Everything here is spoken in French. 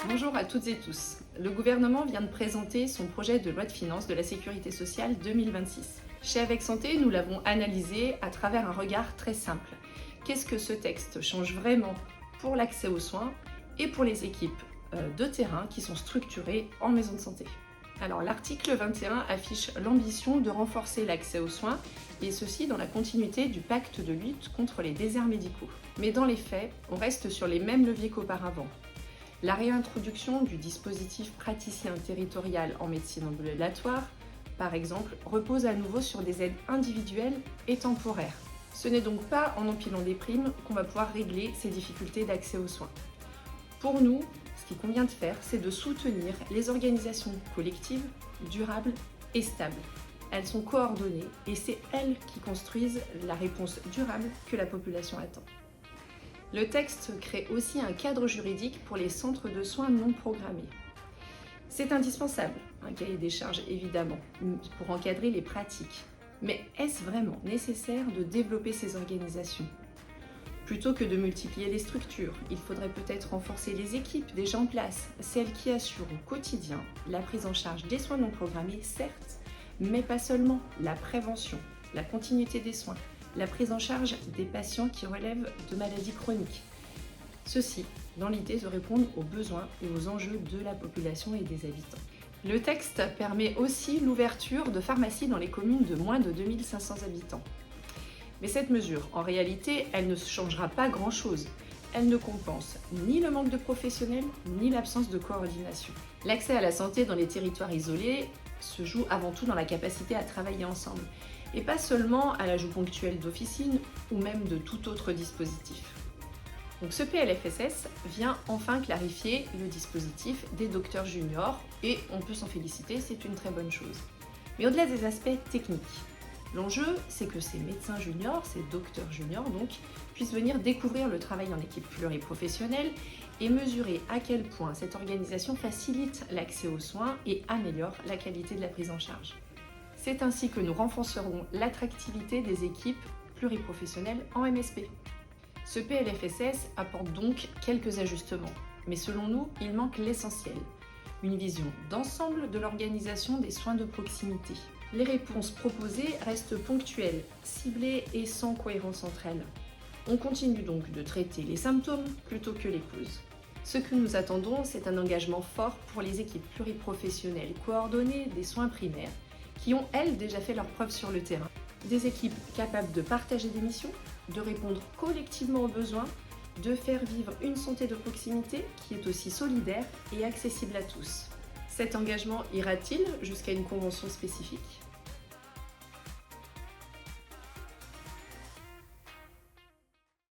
Bonjour à toutes et tous. Le gouvernement vient de présenter son projet de loi de finances de la sécurité sociale 2026. Chez Avec Santé, nous l'avons analysé à travers un regard très simple. Qu'est-ce que ce texte change vraiment pour l'accès aux soins et pour les équipes de terrain qui sont structurées en maison de santé? Alors l'article 21 affiche l'ambition de renforcer l'accès aux soins et ceci dans la continuité du pacte de lutte contre les déserts médicaux. Mais dans les faits, on reste sur les mêmes leviers qu'auparavant. La réintroduction du dispositif praticien territorial en médecine ambulatoire, par exemple, repose à nouveau sur des aides individuelles et temporaires. Ce n'est donc pas en empilant des primes qu'on va pouvoir régler ces difficultés d'accès aux soins. Pour nous, ce qu'il convient de faire, c'est de soutenir les organisations collectives, durables et stables. Elles sont coordonnées et c'est elles qui construisent la réponse durable que la population attend. Le texte crée aussi un cadre juridique pour les centres de soins non programmés. C'est indispensable, un cahier des charges évidemment, pour encadrer les pratiques. Mais est-ce vraiment nécessaire de développer ces organisations ? Plutôt que de multiplier les structures, il faudrait peut-être renforcer les équipes déjà en place, celles qui assurent au quotidien la prise en charge des soins non programmés, certes, mais pas seulement, la prévention, la continuité des soins, la prise en charge des patients qui relèvent de maladies chroniques. Ceci dans l'idée de répondre aux besoins et aux enjeux de la population et des habitants. Le texte permet aussi l'ouverture de pharmacies dans les communes de moins de 2500 habitants. Mais cette mesure, en réalité, elle ne changera pas grand-chose. Elle ne compense ni le manque de professionnels, ni l'absence de coordination. L'accès à la santé dans les territoires isolés se joue avant tout dans la capacité à travailler ensemble, et pas seulement à l'ajout ponctuel d'officines ou même de tout autre dispositif. Donc ce PLFSS vient enfin clarifier le dispositif des docteurs juniors, et on peut s'en féliciter, c'est une très bonne chose. Mais au-delà des aspects techniques, l'enjeu, c'est que ces médecins juniors, ces docteurs juniors donc, puissent venir découvrir le travail en équipe pluriprofessionnelle et mesurer à quel point cette organisation facilite l'accès aux soins et améliore la qualité de la prise en charge. C'est ainsi que nous renforcerons l'attractivité des équipes pluriprofessionnelles en MSP. Ce PLFSS apporte donc quelques ajustements, mais selon nous, il manque l'essentiel, une vision d'ensemble de l'organisation des soins de proximité. Les réponses proposées restent ponctuelles, ciblées et sans cohérence entre elles. On continue donc de traiter les symptômes plutôt que les causes. Ce que nous attendons, c'est un engagement fort pour les équipes pluriprofessionnelles coordonnées des soins primaires, qui ont, elles, déjà fait leurs preuves sur le terrain. Des équipes capables de partager des missions, de répondre collectivement aux besoins, de faire vivre une santé de proximité qui est aussi solidaire et accessible à tous. Cet engagement ira-t-il jusqu'à une convention spécifique ?